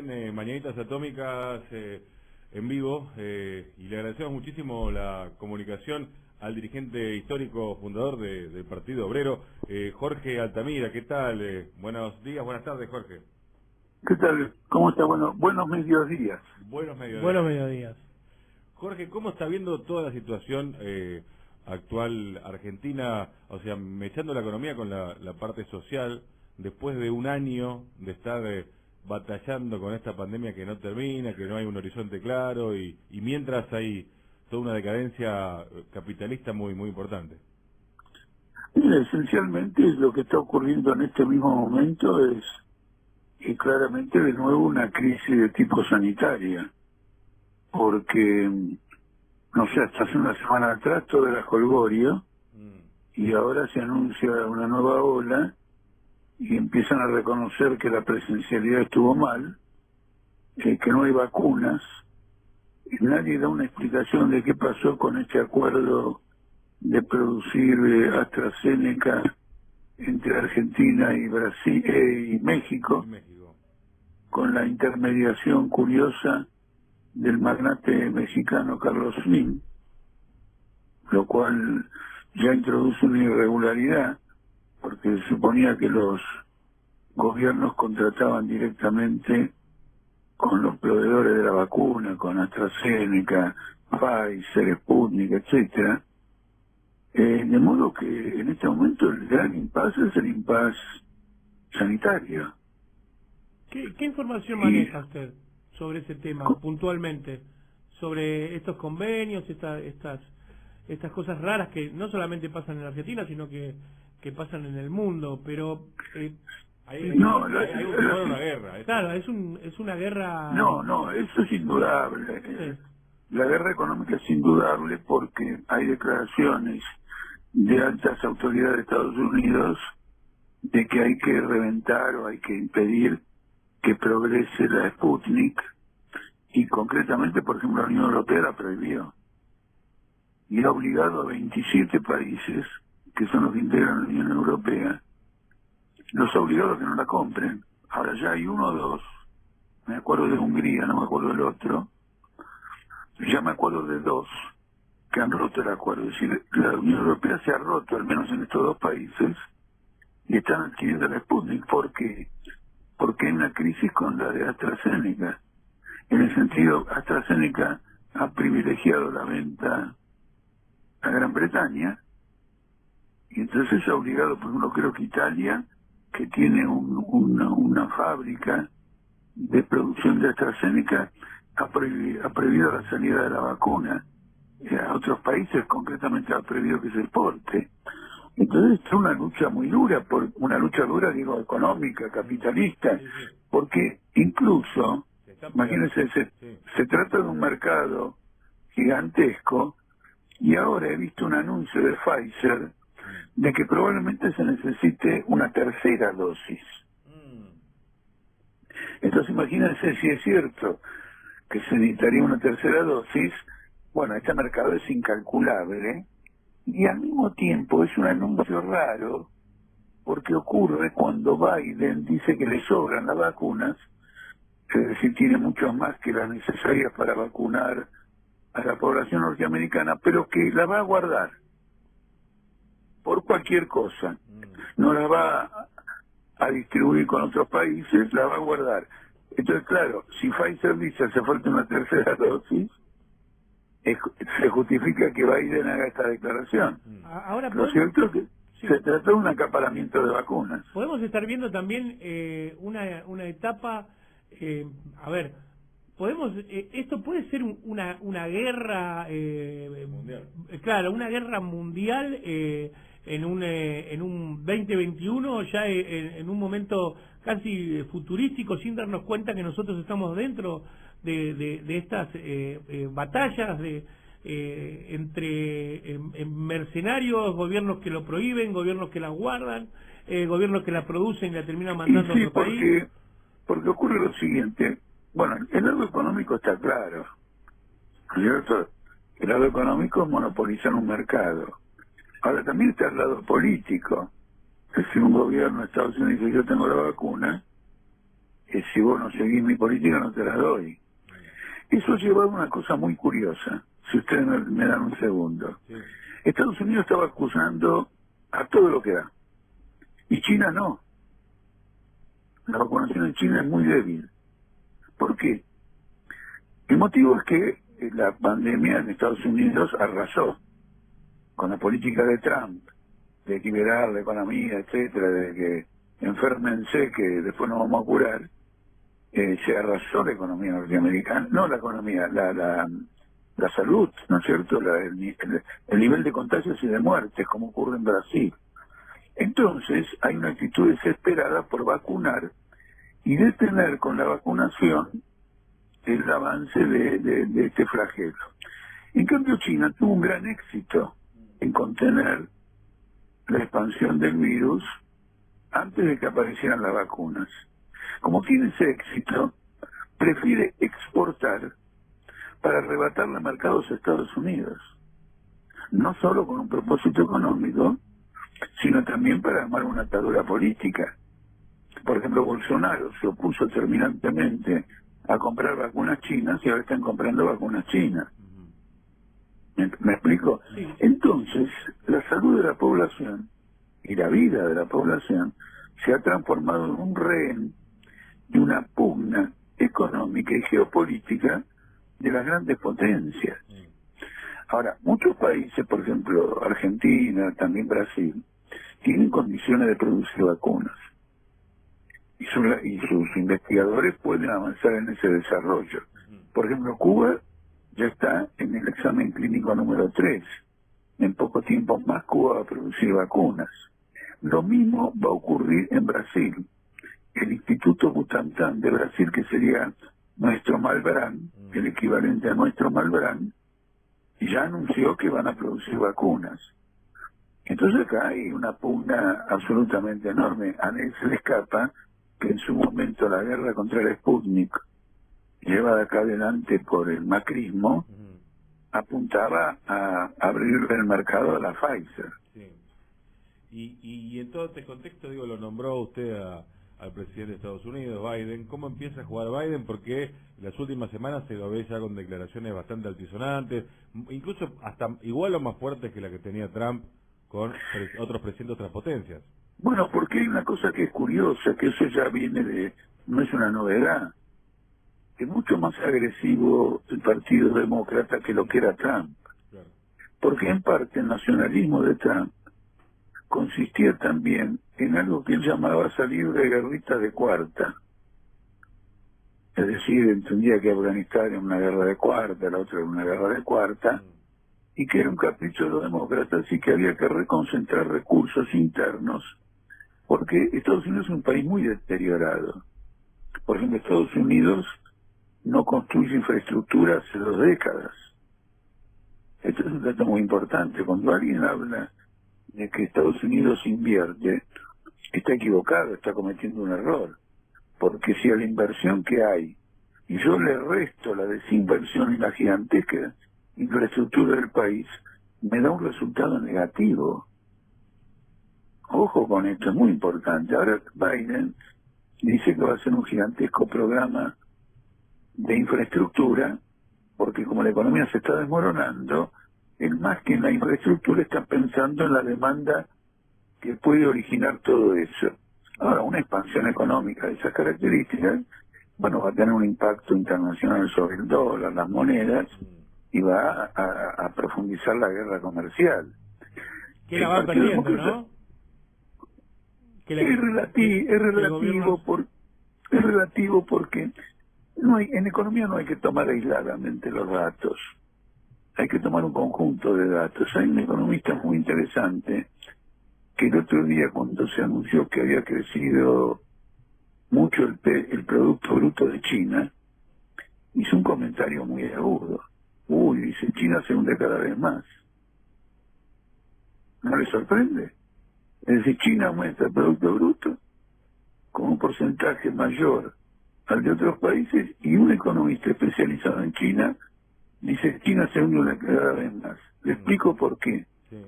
Mañanitas Atómicas en vivo y le agradecemos muchísimo la comunicación al dirigente histórico fundador del Partido Obrero, Jorge Altamira. ¿Qué tal? Buenos días, buenas tardes, Jorge. ¿Qué tal? ¿Cómo está? Bueno, buenos mediodías. Buenos mediodías. Buenos mediodías. Jorge, ¿cómo está viendo toda la situación actual argentina? O sea, mechando la economía con la parte social, después de un año de estar batallando con esta pandemia que no termina, que no hay un horizonte claro y mientras hay toda una decadencia capitalista muy importante. Mira, esencialmente lo que está ocurriendo en este mismo momento es claramente de nuevo una crisis de tipo sanitaria, porque, no sé, hasta hace una semana atrás todo era jolgorio y ahora se anuncia una nueva ola y empiezan a reconocer que la presencialidad estuvo mal, que no hay vacunas, y nadie da una explicación de qué pasó con este acuerdo de producir AstraZeneca entre Argentina y Brasil y México, con la intermediación curiosa del magnate mexicano Carlos Slim, lo cual ya introduce una irregularidad, porque se suponía que los gobiernos contrataban directamente con los proveedores de la vacuna, con AstraZeneca, Pfizer, Sputnik, etcétera. De modo que en este momento el gran impasse es el impasse sanitario. ¿Qué información maneja usted sobre ese tema puntualmente? Sobre estos convenios, estas cosas raras que no solamente pasan en Argentina, sino que pasan en el mundo, pero hay una guerra. Claro, es una guerra. No, eso es indudable. Sí. La guerra económica es indudable porque hay declaraciones de altas autoridades de Estados Unidos de que hay que reventar o hay que impedir que progrese la Sputnik, y concretamente, por ejemplo, la Unión Europea la prohibió y ha obligado a 27 países que son los que integran la Unión Europea, los ha obligado a que no la compren. Ahora ya hay uno o dos, me acuerdo de Hungría, no me acuerdo del otro, ya me acuerdo de dos que han roto el acuerdo. Es decir, la Unión Europea se ha roto, al menos en estos dos países, y están adquiriendo la Sputnik. ¿Por qué? Porque hay una crisis con la de AstraZeneca. En el sentido, AstraZeneca ha privilegiado la venta a Gran Bretaña, y entonces ha obligado, por ejemplo, creo que Italia, que tiene una fábrica de producción de AstraZeneca, ha prohibido la salida de la vacuna. A otros países concretamente ha prohibido que se exporte. Entonces es una lucha muy dura, una lucha dura, digo, económica, capitalista, porque incluso, imagínense, se trata de un mercado gigantesco, y ahora he visto un anuncio de Pfizer de que probablemente se necesite una tercera dosis. Entonces imagínense, si es cierto que se necesitaría una tercera dosis, bueno, este mercado es incalculable, y al mismo tiempo es un anuncio raro, porque ocurre cuando Biden dice que le sobran las vacunas, es decir, tiene mucho más que las necesarias para vacunar a la población norteamericana, pero que la va a guardar por cualquier cosa. No la va a distribuir con otros países, la va a guardar. Entonces, claro, si Pfizer dice hace falta una tercera dosis, se justifica que Biden haga esta declaración. Ahora lo cierto es que se trata de un acaparamiento de vacunas. Podemos estar viendo también una etapa, a ver, esto puede ser una guerra mundial. Claro, una guerra mundial en un 2021, ya en un momento casi futurístico, sin darnos cuenta que nosotros estamos dentro de estas batallas entre mercenarios, gobiernos que lo prohíben, gobiernos que la guardan, gobiernos que la producen y la terminan mandando a otro país. Porque ocurre lo siguiente. Bueno, el lado económico está claro, ¿cierto? El lado económico es monopolizar un mercado. Ahora también está el lado político. Es decir, un gobierno de Estados Unidos dice: yo tengo la vacuna, si vos no seguís mi política no te la doy. Eso lleva a una cosa muy curiosa, si ustedes me dan un segundo. Sí. Estados Unidos estaba acusando a todo lo que da, y China no. La vacunación en China es muy débil. ¿Por qué? El motivo es que la pandemia en Estados Unidos arrasó con la política de Trump, de liberar la economía, etcétera, de que enférmense que después nos vamos a curar. Se arrasó la economía norteamericana, no la economía, la salud, ¿no es cierto? El nivel de contagios y de muertes, como ocurre en Brasil. Entonces, hay una actitud desesperada por vacunar y detener con la vacunación el avance de este flagelo. En cambio, China tuvo un gran éxito en contener la expansión del virus antes de que aparecieran las vacunas. Como tiene ese éxito, prefiere exportar para arrebatarle mercados a Estados Unidos. No solo con un propósito económico, sino también para armar una atadura política. Por ejemplo, Bolsonaro se opuso terminantemente a comprar vacunas chinas y ahora están comprando vacunas chinas. ¿Me explico? Sí. Entonces, la salud de la población y la vida de la población se ha transformado en un rehén de una pugna económica y geopolítica de las grandes potencias. Ahora, muchos países, por ejemplo, Argentina, también Brasil, tienen condiciones de producir vacunas. Y sus investigadores pueden avanzar en ese desarrollo. Por ejemplo, Cuba ya está en el examen clínico número 3. En poco tiempo más Cuba va a producir vacunas. Lo mismo va a ocurrir en Brasil. El Instituto Butantan de Brasil, que sería nuestro Malbrán, el equivalente a nuestro Malbrán, ya anunció que van a producir vacunas. Entonces acá hay una pugna absolutamente enorme. A nadie se le escapa que en su momento la guerra contra el Sputnik, llevada acá adelante por el macrismo, apuntaba a abrirle el mercado a la Pfizer. Sí. Y en todo este contexto, digo, lo nombró usted al presidente de Estados Unidos, Biden. ¿Cómo empieza a jugar Biden? Porque las últimas semanas se lo ve ya con declaraciones bastante altisonantes, incluso hasta igual o más fuertes que la que tenía Trump con otros presidentes de otras potencias. Bueno, porque hay una cosa que es curiosa, que eso ya viene no es una novedad. Es mucho más agresivo el Partido Demócrata que lo que era Trump. Claro. Porque en parte el nacionalismo de Trump consistía también en algo que él llamaba salir de guerritas de cuarta. Es decir, entendía que Afganistán era una guerra de cuarta, la otra era una guerra de cuarta, y que era un capricho de los demócratas y que había que reconcentrar recursos internos, porque Estados Unidos es un país muy deteriorado. Por ejemplo, Estados Unidos no construye infraestructura hace 2 décadas. Esto es un dato muy importante. Cuando alguien habla de que Estados Unidos invierte, está equivocado, está cometiendo un error. Porque si a la inversión que hay, y yo le resto la desinversión y la gigantesca infraestructura del país, me da un resultado negativo. Ojo con esto, es muy importante. Ahora Biden dice que va a hacer un gigantesco programa de infraestructura, porque como la economía se está desmoronando, él más que en la infraestructura está pensando en la demanda que puede originar todo eso. Ahora, una expansión económica de esas características, bueno, va a tener un impacto internacional sobre el dólar, las monedas, y va a profundizar la guerra comercial. Que la va perdiendo, ¿no? Es relativo porque en economía no hay que tomar aisladamente los datos, hay que tomar un conjunto de datos. Hay un economista muy interesante que el otro día, cuando se anunció que había crecido mucho el Producto Bruto de China, hizo un comentario muy agudo. Dice, China se hunde cada vez más. ¿No le sorprende? Es decir, China aumenta el Producto Bruto con un porcentaje mayor al de otros países, y un economista especializado en China dice, China se hunde cada vez más. Le explico por qué. Sí.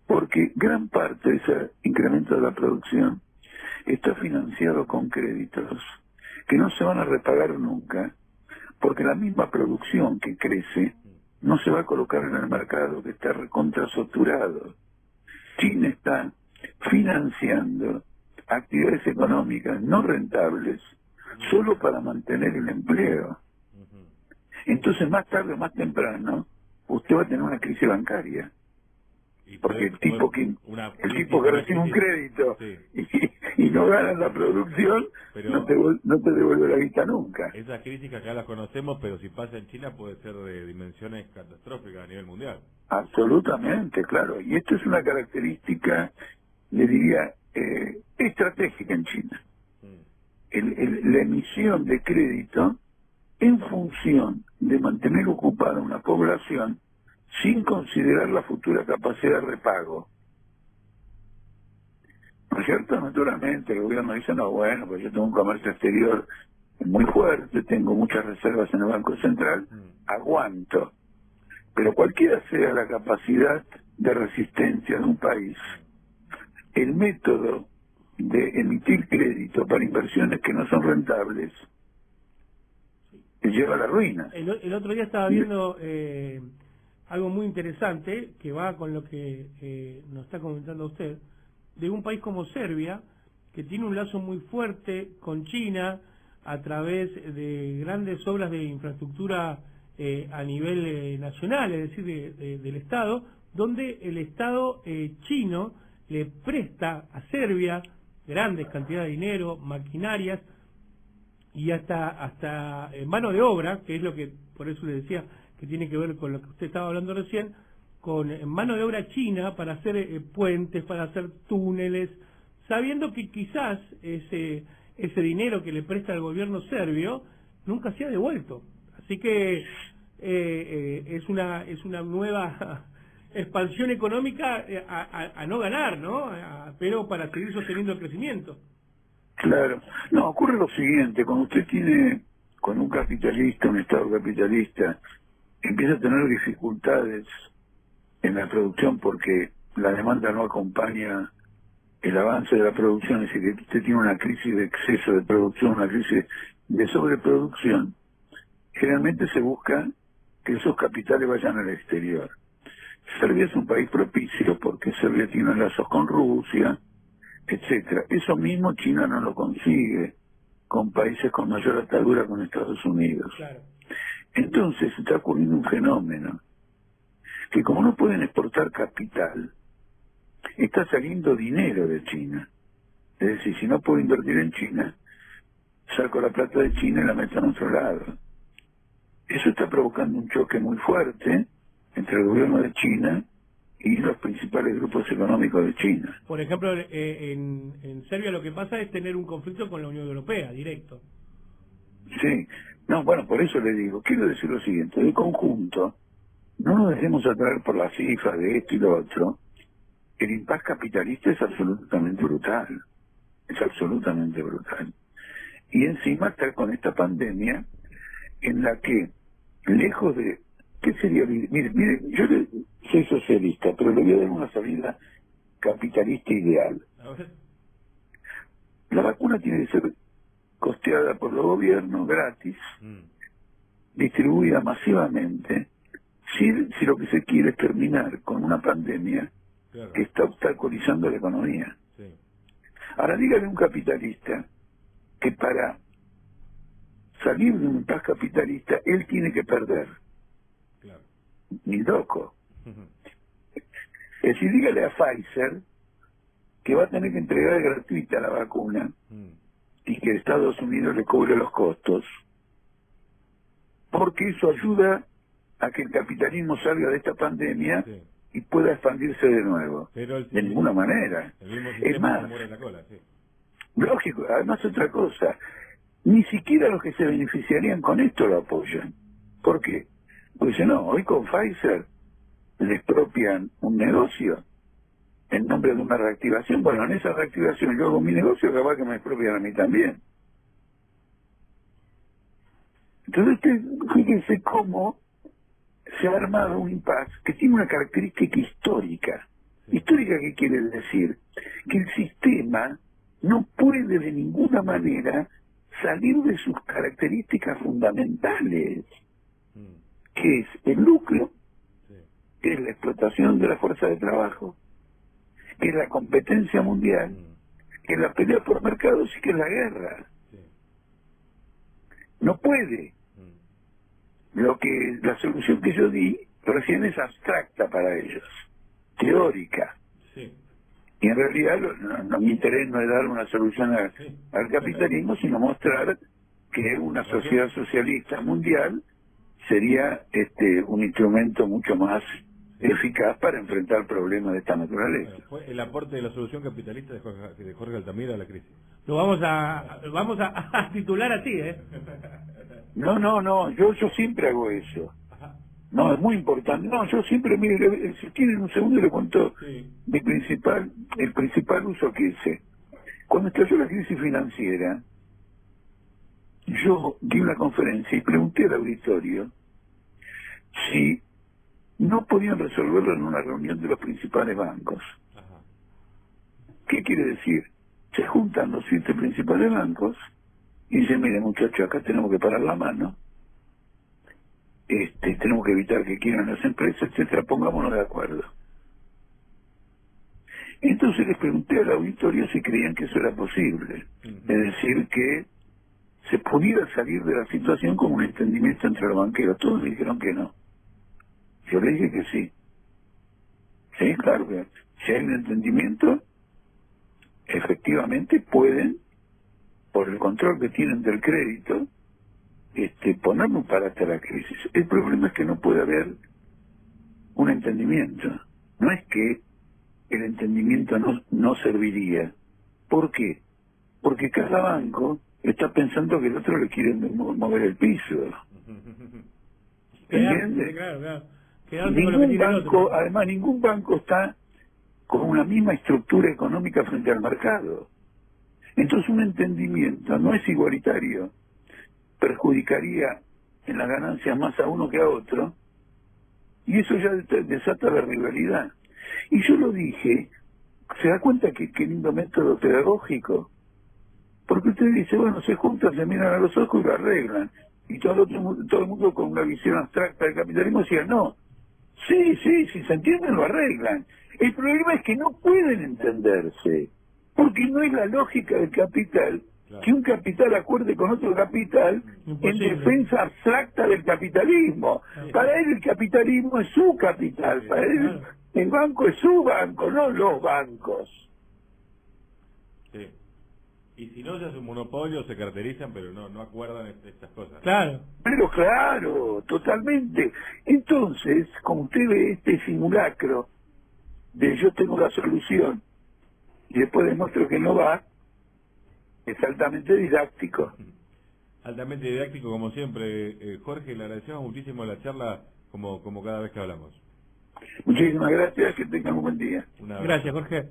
Porque gran parte de ese incremento de la producción está financiado con créditos que no se van a repagar nunca, porque la misma producción que crece no se va a colocar en el mercado, que está recontrasaturado. China está financiando actividades económicas no rentables solo para mantener el empleo. Entonces, más tarde o más temprano, usted va a tener una crisis bancaria. Porque el tipo que recibe un crédito y no gana la producción, no te devuelve la guita nunca. Esas crisis que acá las conocemos, pero si pasa en China puede ser de dimensiones catastróficas a nivel mundial. Absolutamente, claro. Y esto es una característica, le diría, estratégica en China. La emisión de crédito en función de mantener ocupada una población sin considerar la futura capacidad de repago. ¿No es cierto? Naturalmente, el gobierno dice, no, bueno, pues yo tengo un comercio exterior muy fuerte, tengo muchas reservas en el Banco Central, aguanto. Pero cualquiera sea la capacidad de resistencia de un país, el método de emitir crédito para inversiones que no son rentables lleva a la ruina. El otro día estaba viendo algo muy interesante que va con lo que nos está comentando usted, de un país como Serbia, que tiene un lazo muy fuerte con China a través de grandes obras de infraestructura a nivel nacional, es decir, del Estado, donde el Estado chino le presta a Serbia grandes cantidades de dinero, maquinarias y hasta mano de obra, que es lo que, por eso le decía, que tiene que ver con lo que usted estaba hablando recién, con mano de obra china para hacer puentes, para hacer túneles, sabiendo que quizás ese dinero que le presta el gobierno serbio nunca se ha devuelto. Así que es una nueva expansión económica a no ganar, ¿no? Pero para seguir sosteniendo el crecimiento. Claro. No, ocurre lo siguiente, cuando usted tiene, con un capitalista, un Estado capitalista, empieza a tener dificultades en la producción porque la demanda no acompaña el avance de la producción, es decir, que usted tiene una crisis de exceso de producción, una crisis de sobreproducción, generalmente se busca que esos capitales vayan al exterior. Serbia es un país propicio porque Serbia tiene lazos con Rusia, etcétera. Eso mismo China no lo consigue con países con mayor atadura con Estados Unidos. Claro. Entonces está ocurriendo un fenómeno que como no pueden exportar capital, está saliendo dinero de China. Es decir, si no puedo invertir en China, saco la plata de China y la meto en otro lado. Eso está provocando un choque muy fuerte entre el gobierno de China y los principales grupos económicos de China. Por ejemplo, en Serbia lo que pasa es tener un conflicto con la Unión Europea, directo. Sí. No, bueno, por eso le digo, quiero decir lo siguiente, de conjunto, no nos dejemos atraer por las cifras de esto y lo otro. El impasse capitalista es absolutamente brutal. Es absolutamente brutal. Y encima está con esta pandemia en la que, lejos de... ¿Qué sería vivir? Mire, yo soy socialista, pero le voy a dar una salida capitalista ideal. La vacuna tiene que ser costeada por los gobiernos gratis, distribuida masivamente, si lo que se quiere es terminar con una pandemia que está obstaculizando la economía. Sí. Ahora dígale a un capitalista que para salir de un impasse capitalista él tiene que perder. Claro. Ni loco. Es decir, dígale a Pfizer que va a tener que entregar gratuita la vacuna y que Estados Unidos le cobre los costos, porque eso ayuda a que el capitalismo salga de esta pandemia y pueda expandirse de nuevo. Pero de ninguna manera. Es más, la cola, sí. Lógico, además otra cosa, ni siquiera los que se beneficiarían con esto lo apoyan. ¿Por qué? Porque dicen, no, hoy con Pfizer le expropian un negocio en nombre de una reactivación. Bueno, en esa reactivación yo hago mi negocio, capaz que me expropian a mí también. Entonces, fíjense cómo se ha armado un impasse que tiene una característica histórica. ¿Histórica qué quiere decir? Que el sistema no puede de ninguna manera salir de sus características fundamentales, que es el lucro, que es la explotación de la fuerza de trabajo, que es la competencia mundial, que es la pelea por mercados y que es la guerra. No puede. La solución que yo di recién es abstracta para ellos, teórica. Y en realidad mi interés no es dar una solución al capitalismo, sino mostrar que una sociedad socialista mundial sería un instrumento mucho más eficaz para enfrentar problemas de esta naturaleza. Bueno, fue el aporte de la solución capitalista de Jorge Altamira a la crisis. Lo vamos a titular así, ¿eh? No, yo siempre hago eso. No, es muy importante. No, yo siempre, mire, si tienen un segundo le cuento el principal uso que hice. Cuando estalló la crisis financiera, yo di una conferencia y pregunté al auditorio si no podían resolverlo en una reunión de los principales bancos. ¿Qué quiere decir? Se juntan los 7 principales bancos y dicen, mire muchachos, acá tenemos que parar la mano, tenemos que evitar que quieran las empresas, etcétera, pongámonos de acuerdo. Entonces les pregunté al auditorio si creían que eso era posible, es decir, que se pudiera salir de la situación con un entendimiento entre los banqueros. Todos me dijeron que no. Yo le dije que sí. Sí, claro que si hay un entendimiento, efectivamente pueden, por el control que tienen del crédito, ponernos para hasta la crisis. El problema es que no puede haber un entendimiento. No es que el entendimiento no serviría. ¿Por qué? Porque cada banco está pensando que el otro le quiere mover el piso. ¿Entiendes? Claro. Ningún banco, además ningún banco está con una misma estructura económica frente al mercado. Entonces un entendimiento no es igualitario, perjudicaría en las ganancias más a uno que a otro, y eso ya desata la rivalidad. Y yo lo dije, ¿se da cuenta qué lindo método pedagógico? Porque usted dice, bueno, se juntan, se miran a los ojos y lo arreglan. Y todo el mundo con una visión abstracta del capitalismo decía, no, sí, si se entienden lo arreglan. El problema es que no pueden entenderse, porque no es la lógica del capital que un capital acuerde con otro capital en defensa abstracta del capitalismo. Para él el capitalismo es su capital, para él el banco es su banco, no los bancos. Sí. Y si no, ya es un monopolio, se caracterizan, pero no acuerdan estas cosas. Claro. Pero claro, totalmente. Entonces, como usted ve este simulacro de yo tengo la solución y después demuestro que no va, es altamente didáctico. Altamente didáctico, como siempre. Jorge, le agradecemos muchísimo la charla, como cada vez que hablamos. Muchísimas gracias, que tengan un buen día. Gracias, Jorge.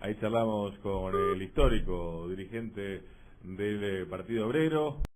Ahí charlamos con el histórico dirigente del Partido Obrero.